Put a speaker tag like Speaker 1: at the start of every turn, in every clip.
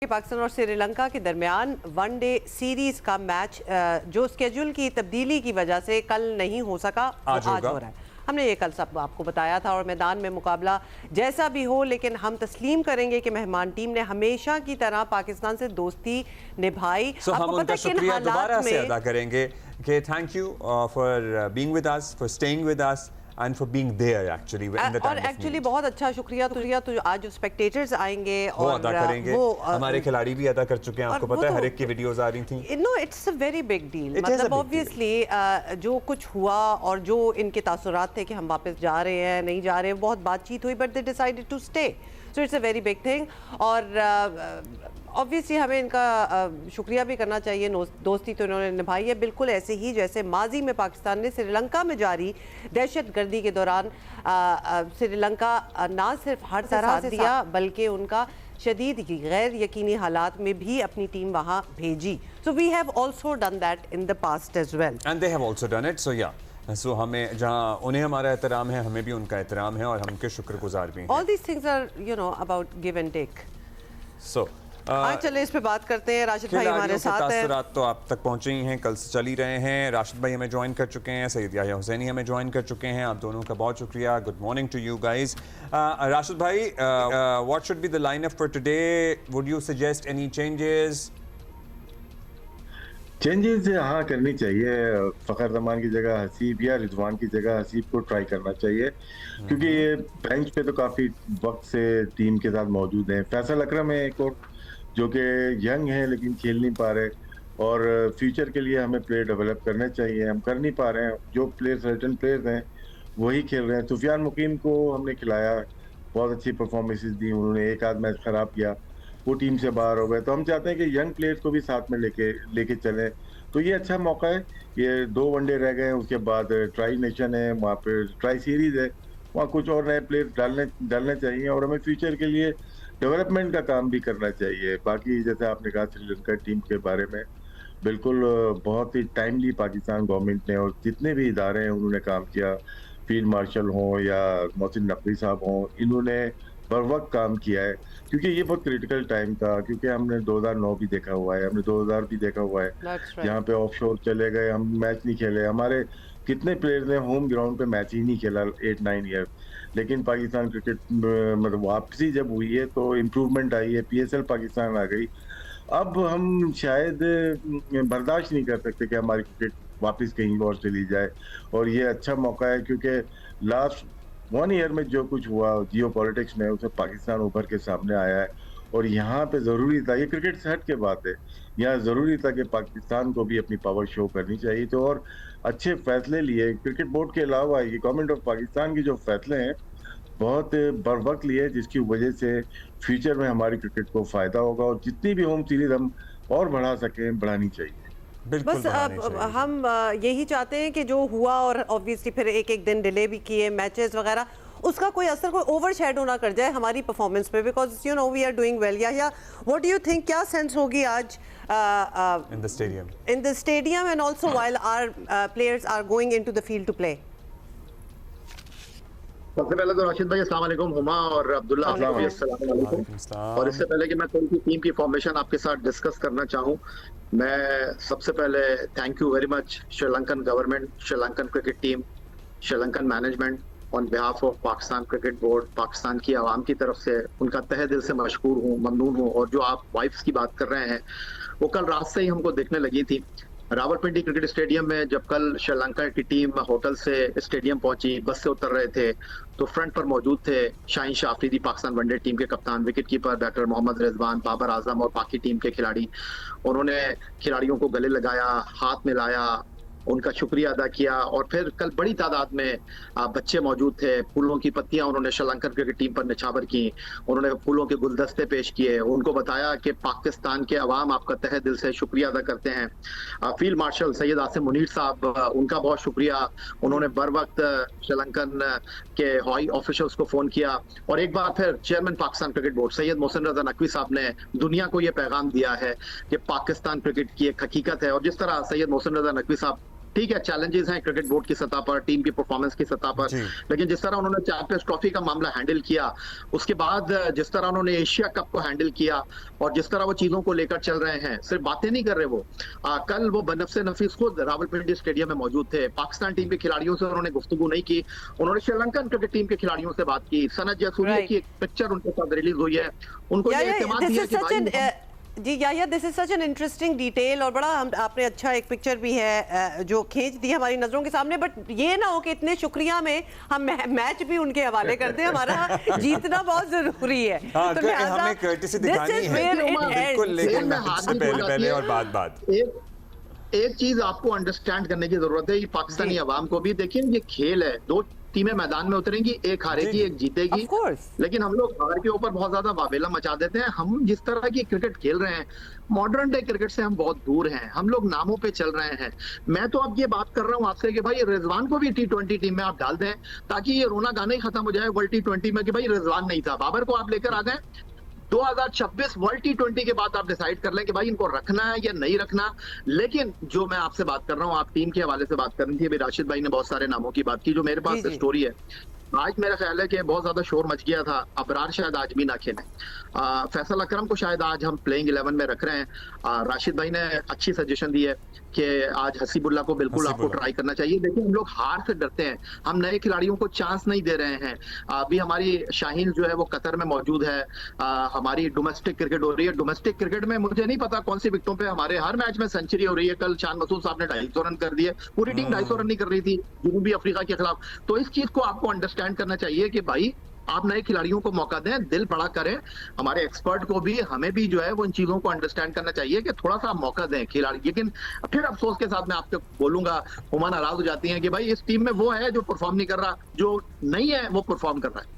Speaker 1: पाकिस्तान और श्रीलंका के दरमियान वनडे सीरीज का मैच जो स्केड्यूल की तब्दीली की वजह से कल नहीं हो सका, आज हो रहा है। हमने ये कल सब आपको बताया था और मैदान में मुकाबला जैसा भी हो, लेकिन हम तस्लीम करेंगे कि मेहमान टीम ने हमेशा की तरह पाकिस्तान से दोस्ती निभाई।
Speaker 2: हम उनका शुक्रिया दोबारा से अदा करेंगे कि thank you for being with us, for staying with us and for being there actually in the time
Speaker 1: और एक्चुअली बहुत अच्छा शुक्रिया तो आज जो स्पेक्टेटर्स आएंगे
Speaker 2: वो अदा करेंगे, वो हमारे खिलाड़ी भी अदा कर चुके हैं। आपको पता है हर एक की वीडियोस आ रही थी।
Speaker 1: No, it's a very big deal. मतलब ऑब्वियसली जो कुछ हुआ और जो इनके तासुरात थे कि हम वापस जा रहे हैं नहीं जा रहे हैं, बहुत बातचीत हुई, but they decided to stay, so it's a very big thing. और ऑब्वियसली हमें इनका शुक्रिया भी करना चाहिए। दोस्ती तो इन्होंने निभाई है, बिल्कुल ऐसे ही जैसे माजी में पाकिस्तान ने श्रीलंका में जारी दहशतगर्दी के दौरान श्रीलंका ना सिर्फ हर तरह से दिया, बल्कि उनका शदीद गैर यकीनी हालात में भी अपनी टीम वहाँ भेजी। So we have also done that in the past as well
Speaker 2: and they have also done it. So yeah so हमें जहाँ उन्हें हमारा एहतराम है, हमें भी उनका एहतराम है और हम उनके शुक्रगुजार भी हैं।
Speaker 1: All these things are you know about give and take.
Speaker 2: So
Speaker 1: चले इस पे बात करते हैं। राशिद भाई हमारे साथ हैं।
Speaker 2: तो आप तक पहुंचे ही हैं, कल से चल ही रहे हैं। राशिद भाई हमें ज्वाइन कर चुके हैं, सैयद याह्या हुसैनी हमें ज्वाइन कर चुके हैं। आप दोनों का बहुत शुक्रिया। Good morning to you guys. Rashid भाई, what should be the lineup for today? Would you suggest any changes?
Speaker 3: हाँ करनी चाहिए। फ़खर जमान की जगह हसीब या रिजवान की जगह हसीब को ट्राई करना चाहिए, क्योंकि ये बेंच पे तो काफ़ी वक्त से टीम के साथ मौजूद हैं। फैसल अकरम है एक और जो कि यंग है लेकिन खेल नहीं पा रहे, और फ्यूचर के लिए हमें प्लेयर डेवलप करने चाहिए, हम कर नहीं पा रहे हैं। जो प्लेयर सर्टन प्लेयर्स हैं वही खेल रहे हैं। सुफियान मुकीम को हमने खिलाया, बहुत अच्छी परफॉर्मेंसेस दी उन्होंने, एक आध मैच ख़राब किया, वो टीम से बाहर हो गए। तो हम चाहते हैं कि यंग प्लेयर्स को भी साथ में लेके चलें। तो ये अच्छा मौका है। ये 2 वनडे रह गए हैं, उसके बाद ट्राई नेशन है, वहाँ पे ट्राई सीरीज है, वहाँ कुछ और नए प्लेयर डालने चाहिए और हमें फ्यूचर के लिए डेवलपमेंट का काम भी करना चाहिए। बाकी जैसे आपने कहा श्रीलंका टीम के बारे में, बिल्कुल बहुत ही टाइमली पाकिस्तान गवर्नमेंट ने और जितने भी इदारे हैं उन्होंने काम किया, फील्ड मार्शल हों या मोहसिन नकवी साहब हों, इन्होंने बर वक्त काम किया है, क्योंकि ये बहुत क्रिटिकल टाइम था। क्योंकि हमने 2009 भी देखा हुआ है, हमने 2000 भी देखा हुआ है, जहाँ पे ऑफशोर चले गए, हम मैच नहीं खेले। हमारे कितने प्लेयर्स ने होम ग्राउंड पे मैच ही नहीं खेला 8-9 ईयर। लेकिन पाकिस्तान क्रिकेट मतलब वापसी जब हुई है तो इम्प्रूवमेंट आई है, PSL पाकिस्तान आ गई। अब हम शायद बर्दाश्त नहीं कर सकते कि हमारी क्रिकेट वापस कहीं और चली जाए, और ये अच्छा मौका है क्योंकि लास्ट 1 ईयर में जो कुछ हुआ जियो पॉलिटिक्स में, उसमें पाकिस्तान उभर के सामने आया है। और यहाँ पे ज़रूरी था, ये क्रिकेट से हट के बात है, यहाँ ज़रूरी था कि पाकिस्तान को भी अपनी पावर शो करनी चाहिए। तो और अच्छे फैसले लिए क्रिकेट बोर्ड के अलावा, ये गवर्नमेंट ऑफ पाकिस्तान की जो फैसले हैं बहुत बर वक्त लिए, जिसकी वजह से फ्यूचर में हमारी क्रिकेट को फ़ायदा होगा और जितनी भी होम सीरीज हम और बढ़ा सकें, बढ़ानी चाहिए।
Speaker 1: बस हम यही चाहते हैं कि जो हुआ, और ऑब्वियसली फिर एक दिन डिले भी किए मैचेस वगैरह, उसका कोई असर, कोई ओवरशैडो ना कर जाए हमारी परफॉर्मेंस पे, because you know we are doing well. या व्हाट डू यू थिंक, क्या सेंस होगी आज in the stadium and also while our players are going into the field to play?
Speaker 4: सबसे पहले तो राशिद भाई अस्सलाम वालेकुम, हुमा और अब्दुल्ला अस्सलाम वालेकुम। और इससे पहले कि मैं कल की टीम की फॉर्मेशन आपके साथ डिस्कस करना चाहूँ, मैं सबसे पहले thank you very much Sri Lankan government, Sri Lankan cricket team, Sri Lankan management on behalf of Pakistan cricket board, Pakistan की आवाम की तरफ से उनका तहे दिल से मशकूर हूँ, ममनून हूँ। और जो आप वाइफ्स की बात कर रहे हैं, वो कल रात से ही हमको देखने लगी थी। रावलपिंडी क्रिकेट स्टेडियम में जब कल श्रीलंका की टीम होटल से स्टेडियम पहुंची, बस से उतर रहे थे, तो फ्रंट पर मौजूद थे शाहीन शाह अफरीदी, पाकिस्तान वनडे टीम के कप्तान, wicket keeper doctor Mohammad Rizwan, Babar Azam और बाकी टीम के खिलाड़ी। उन्होंने खिलाड़ियों को गले लगाया, हाथ मिलाया, उनका शुक्रिया अदा किया। और फिर कल बड़ी तादाद में बच्चे मौजूद थे, फूलों की पत्तियां उन्होंने श्रीलंकन क्रिकेट टीम पर निछावर की, उन्होंने फूलों के गुलदस्ते पेश किए, उनको बताया कि पाकिस्तान के अवाम आपका तहे दिल से शुक्रिया अदा करते हैं। फील्ड मार्शल सैयद आसिम मुनीर साहब, उनका बहुत शुक्रिया, उन्होंने बर वक्त श्रीलंकन के हवाई ऑफिशियल्स को फ़ोन किया। और एक बार फिर chairman Pakistan cricket board Syed Mohsin Raza Naqvi साहब ने दुनिया को ये पैगाम दिया है कि पाकिस्तान क्रिकेट की एक हकीकत है। और जिस तरह सैयद मोहसिन रजा नकवी साहब ठीक है, चैलेंजेस हैं क्रिकेट बोर्ड की सतह पर, टीम की परफॉर्मेंस की सतह पर, लेकिन जिस तरह उन्होंने चैंपियंस ट्रॉफी का मामला हैंडल किया, उसके बाद जिस तरह उन्होंने एशिया कप को हैंडल किया और जिस तरह वो चीजों को लेकर चल रहे हैं, सिर्फ बातें नहीं कर रहे वो। कल वो बनफसे नफीस खुद रावलपिंडी स्टेडियम में मौजूद थे। पाकिस्तान टीम के खिलाड़ियों से उन्होंने गुफ्तगू नहीं की, उन्होंने श्रीलंकन क्रिकेट टीम के खिलाड़ियों से बात की। सनत जयसूर्या की एक पिक्चर उनके साथ रिलीज हुई है, उनको ये एतमाद दिया कि भाई
Speaker 1: जी या this is such an interesting detail और बड़ा आपने अच्छा एक पिक्चर भी है जो खींच दी हमारी नजरों के सामने। बट ये ना हो कि इतने शुक्रिया में हम मैच भी उनके हवाले करते हैं, हमारा जीतना बहुत जरूरी है।
Speaker 2: तो हमें कर्टेसी दिखानी है बिल्कुल, लेकिन मैं सबसे पहले और बात
Speaker 4: एक चीज आपको अंडरस्टैंड करने की जरूरत है, ये पाकिस्तानी अवाम को भी। देखिए ये खेल है, दो टीमें मैदान में उतरेंगी, एक हारेगी एक जीतेगी, लेकिन हम लोग हार के ऊपर बहुत ज्यादा वावेला मचा देते हैं। हम जिस तरह की क्रिकेट खेल रहे हैं, मॉडर्न डे क्रिकेट से हम बहुत दूर हैं, हम लोग नामों पे चल रहे हैं। मैं तो अब ये बात कर रहा हूँ आपसे कि भाई रिजवान को भी T20 टीम में आप डाल दें, ताकि ये रोना गाना ही खत्म हो जाए वर्ल्ड T20 में कि भाई रिजवान नहीं था। बाबर को आप लेकर आ गए, 2026 वर्ल्ड T20 के बाद आप डिसाइड कर लें कि भाई इनको रखना है या नहीं रखना। लेकिन जो मैं आपसे बात कर रहा हूँ, आप टीम के हवाले से बात कर रही थी, अभी राशिद भाई ने बहुत सारे नामों की बात की। जो मेरे पास स्टोरी है, आज मेरा ख्याल है कि बहुत ज्यादा शोर मच गया था, अबरार शायद आज भी ना खेले, फैसल अकरम को शायद आज हम प्लेइंग 11 में रख रहे हैं। राशिद भाई ने अच्छी सजेशन दी है कि आज हसीबुल्ला को बिल्कुल आपको ट्राई करना चाहिए। देखिए हम लोग हार से डरते हैं, हम नए खिलाड़ियों को चांस नहीं दे रहे हैं। अभी हमारी शाहीन जो है वो कतर में मौजूद है, हमारी डोमेस्टिक क्रिकेट हो रही है। डोमेस्टिक क्रिकेट में मुझे नहीं पता कौन सी विकेटों पे हमारे हर मैच में सेंचुरी हो रही है। कल शान मसूद साहब ने 250 रन कर दिए, पूरी टीम 250 रन नहीं कर रही थी जनूबी अफ्रीका के खिलाफ। तो इस चीज को आपको अंडरस्टैंड करना चाहिए कि भाई आप नए खिलाड़ियों को मौका दें, दिल बड़ा करें। हमारे एक्सपर्ट को भी, हमें भी जो है वो इन चीजों को अंडरस्टैंड करना चाहिए कि थोड़ा सा मौका दें खिलाड़ी। लेकिन फिर अफसोस के साथ मैं आपको बोलूंगा, हुमा नाराज हो जाती हैं कि भाई इस टीम में वो है जो परफॉर्म नहीं कर रहा, जो नहीं है वो परफॉर्म कर रहा है।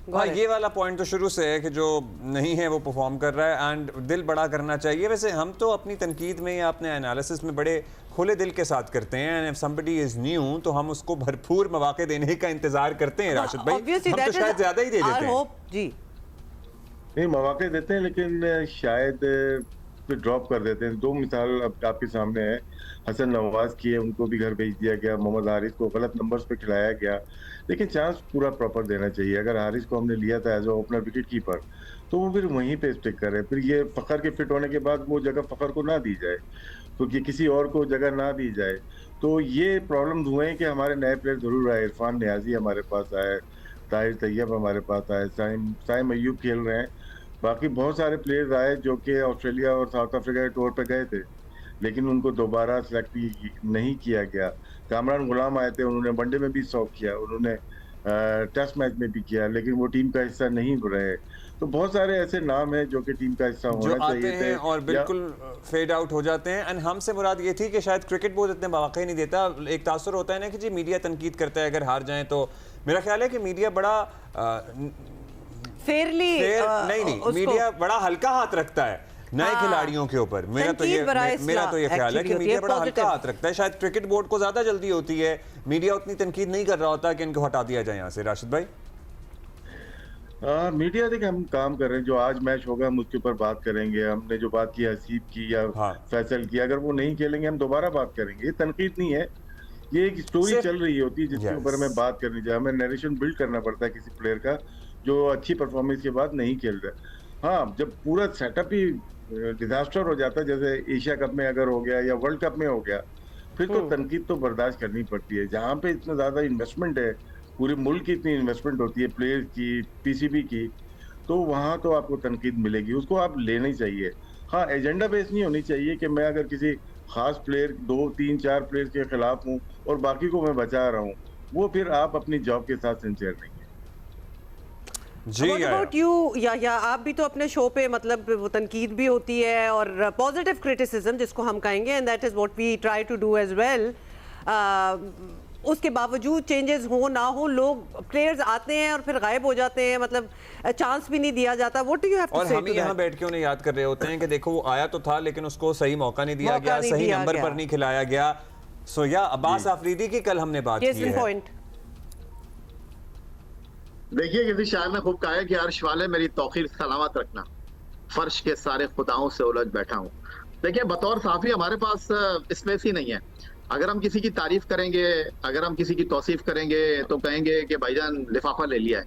Speaker 2: हाँ, ये वाला पॉइंट तो शुरू से है कि जो नहीं है वो परफॉर्म कर रहा है एंड दिल बड़ा करना चाहिए। वैसे हम तो अपनी तनकीद में या अपने एनालिसिस में बड़े खुले दिल के साथ करते हैं, and if somebody is new तो हम उसको भरपूर मौके देने का इंतजार करते हैं। राशिद भाई, हम तो शायद ज्यादा ही दे देते हैं।
Speaker 1: जी
Speaker 3: नहीं, मौके देते हैं लेकिन शायद ड्रॉप कर देते हैं। दो मिसाल अब आपके सामने है, हसन नवाज की है, उनको भी घर भेज दिया गया, मोहम्मद हारिस को गलत नंबर्स पे खिलाया गया, लेकिन चांस पूरा प्रॉपर देना चाहिए। अगर हारिस को हमने लिया था as a opener wicket keeper, तो वो फिर वहीं पे स्टिक करे। फिर ये फखर के फिट होने के बाद वो जगह फखर को ना दी जाए, क्योंकि किसी और को जगह ना दी जाए। तो ये प्रॉब्लम हुए हैं कि हमारे नए प्लेयर जरूर आए, इरफान नियाजी हमारे पास आए, ताहिर तैयब हमारे पास आए, साइम अय्यूब खेल रहे हैं, बाकी बहुत सारे प्लेयर्स आए जो कि ऑस्ट्रेलिया और साउथ अफ्रीका के टूर पे गए थे, लेकिन उनको दोबारा सेलेक्ट नहीं किया गया। कामरान गुलाम आए थे, उन्होंने वनडे में भी सॉफ किया, उन्होंने टेस्ट मैच में भी किया, लेकिन वो टीम का हिस्सा नहीं रहे। तो बहुत सारे ऐसे नाम हैं जो कि टीम का हिस्सा होना चाहिए थे
Speaker 2: और बिल्कुल फेड आउट हो जाते हैं। एंड हमसे मुराद ये थी कि शायद क्रिकेट बोर्ड इतने मौके नहीं देता। एक तासुर होता है ना कि जी मीडिया तनकीद करता है अगर हार जाएं, तो मेरा ख्याल है कि मीडिया बड़ा नहीं, मीडिया बड़ा हल्का हाथ रखता है नए खिलाड़ियों के ऊपर। मेरा तो ये ख्याल है कि मीडिया बड़ा हल्का हाथ रखता है। शायद क्रिकेट बोर्ड को ज्यादा जल्दी होती है, मीडिया उतनी तनकीद नहीं कर रहा होता कि इनको हटा दिया जाए यहाँ से। राशिद भाई,
Speaker 3: मीडिया देखिए हम काम कर रहे हैं, जो आज मैच होगा हम उसके ऊपर बात करेंगे। हमने जो बात की हसीब की या फैसल की, अगर वो नहीं खेलेंगे हम दोबारा बात करेंगे। ये तनकीद नहीं है, ये एक स्टोरी चल रही होती है जिसके ऊपर हमें बात करनी चाहिए। हमें नरेशन बिल्ड करना पड़ता है किसी प्लेयर का जो अच्छी परफॉर्मेंस के बाद नहीं खेल रहा। हाँ, जब पूरा सेटअप ही डिजास्टर हो जाता है, जैसे एशिया कप में अगर हो गया या वर्ल्ड कप में हो गया, फिर तो तनकीद तो बर्दाश्त करनी पड़ती है। जहाँ पे इतना ज्यादा इन्वेस्टमेंट है, पूरे मुल्क की इतनी इन्वेस्टमेंट होती है, प्लेयर की, पीसीबी की, तो वहाँ तो आपको तनकीद मिलेगी, उसको आप लेना चाहिए। हाँ, एजेंडा बेस नहीं होनी चाहिए कि मैं अगर किसी खास प्लेयर 2, 3, 4 प्लेयर के खिलाफ हूँ और बाकी को मैं बचा रहा हूँ, वो फिर आप अपनी जॉब के साथ सिंसियर नहीं है।
Speaker 1: What about you, या आप भी तो अपने शो पे मतलब वो तनकीद भी होती है और पॉजिटिव क्रिटिसिज्म जिसको हम कहेंगे, and that is what we try to do as well. उसके बावजूद चेंजेस हो ना हो, लोग प्लेयर्स आते हैं और फिर गायब हो जाते हैं, मतलब चांस भी नहीं दिया जाता। What do you have to say?
Speaker 2: और हम यहाँ बैठ के उन्हें याद कर रहे होते हैं कि देखो वो आया तो था लेकिन उसको सही मौका नहीं दिया गया, सही नंबर पर नहीं खिलाया गया। सो या अब्बास आफरीदी की कल हमने बात की है।
Speaker 4: देखिए, किसी शायर ने खूब कहा है कि अर्श वाले मेरी तौखीर सलामत रखना, फर्श के सारे खुदाओं से उलझ बैठा हूँ। देखिए, बतौर साफी हमारे पास स्पेस ही नहीं है। अगर हम किसी की तारीफ करेंगे, अगर हम किसी की तौसीफ करेंगे तो कहेंगे कि भाईजान लिफाफा ले लिया है।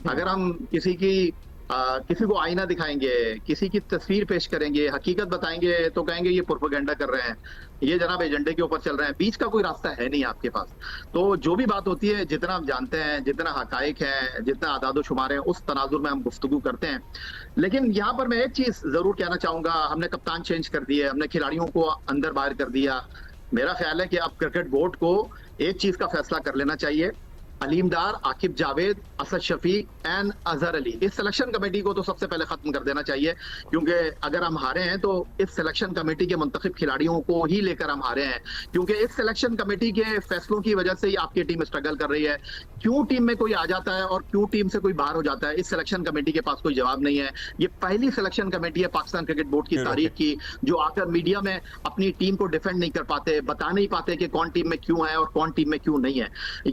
Speaker 4: अगर हम किसी को आईना दिखाएंगे, किसी की तस्वीर पेश करेंगे, हकीकत बताएंगे तो कहेंगे ये प्रोपेगेंडा कर रहे हैं, ये जनाब एजेंडे के ऊपर चल रहे हैं। बीच का कोई रास्ता है नहीं आपके पास। तो जो भी बात होती है, जितना हम जानते हैं, जितना हकाइक है, जितना आदादो शुमार है, उस तनाजुर में हम गुफ्तगू करते हैं। लेकिन यहाँ पर मैं एक चीज जरूर कहना चाहूंगा, हमने कप्तान चेंज कर दिए, हमने खिलाड़ियों को अंदर बाहर कर दिया। मेरा ख्याल है कि अब क्रिकेट बोर्ड को एक चीज का फैसला कर लेना चाहिए। अलीम डार, आकिब जावेद, असद शफीक एंड अजहर अली, इस सिलेक्शन कमेटी को तो सबसे पहले खत्म कर देना चाहिए। क्योंकि अगर हम हारे हैं तो इस सिलेक्शन कमेटी के मुंतखब खिलाड़ियों को ही लेकर हम हारे हैं। क्योंकि इस सिलेक्शन कमेटी के फैसलों की वजह से ही आपकी टीम स्ट्रगल कर रही है। क्यों टीम में कोई आ जाता है और क्यों टीम से कोई बाहर हो जाता है, इस सिलेक्शन कमेटी के पास कोई जवाब नहीं है। ये पहली सिलेक्शन कमेटी है पाकिस्तान क्रिकेट बोर्ड की तारीख की जो आकर मीडिया में अपनी टीम को डिफेंड नहीं कर पाते, बता नहीं पाते कि कौन टीम में क्यों है और कौन टीम में क्यों नहीं है।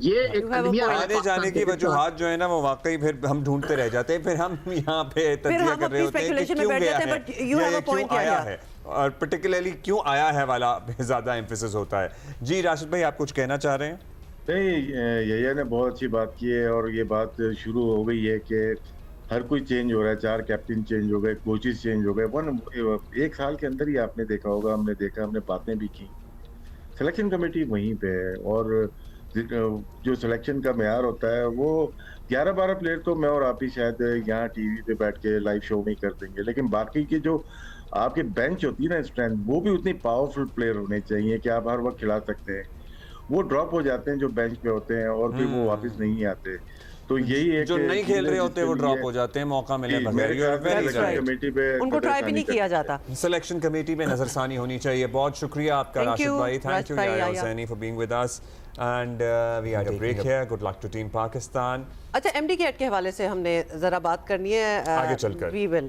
Speaker 4: ये एक
Speaker 2: आने जाने की वजूहात जो है ना वो वाकई फिर हम ढूंढते रह जाते हैं, फिर हम यहाँ पे तज्जिया कर रहे होते हैं कि क्यों गया है, क्यों आया है, और पर्टिकुलरली क्यों आया है वाला ज्यादा एम्फेसिस होता है। जी राशिद भाई, आप कुछ कहना चाह रहे हैं?
Speaker 3: नहीं, यहिया ने बहुत अच्छी बात की है और ये बात शुरू हो गई है कि हर कोई चेंज हो रहा है। 4 कैप्टन चेंज हो गए, कोचेस चेंज हो गए। एक साल के अंदर ही आपने देखा होगा, हमने बातें भी की। सिलेक्शन कमेटी वहीं पे है और जो सिलेक्शन का मेयार होता है वो 11-12 प्लेयर तो मैं और आप ही शायद यहाँ टीवी पे बैठ के लाइव शो में कर देंगे, लेकिन बाकी की जो आपके बेंच होती है ना स्ट्रेंथ, वो भी उतनी पावरफुल प्लेयर होने चाहिए कि आप हर वक्त खिला सकते हैं। वो ड्रॉप हो जाते हैं जो बेंच पे होते हैं और फिर वो वापस नहीं आते। तो यही एक
Speaker 2: जो नहीं खेल रहे होते वो ड्रॉप हो जाते हैं मौका मिले बगैर।
Speaker 3: कमेटी पे
Speaker 1: उनको ट्राई भी नहीं किया जाता।
Speaker 2: सिलेक्शन कमेटी में नजरसानी होनी चाहिए। बहुत शुक्रिया आपका राशिद भाई, thank you Yahya Husaini for being with us and we had a break here. Good luck to team Pakistan.
Speaker 1: अच्छा, एमडी गेट के हवाले से हमने जरा बात करनी है
Speaker 2: आगे चलकर।
Speaker 1: We will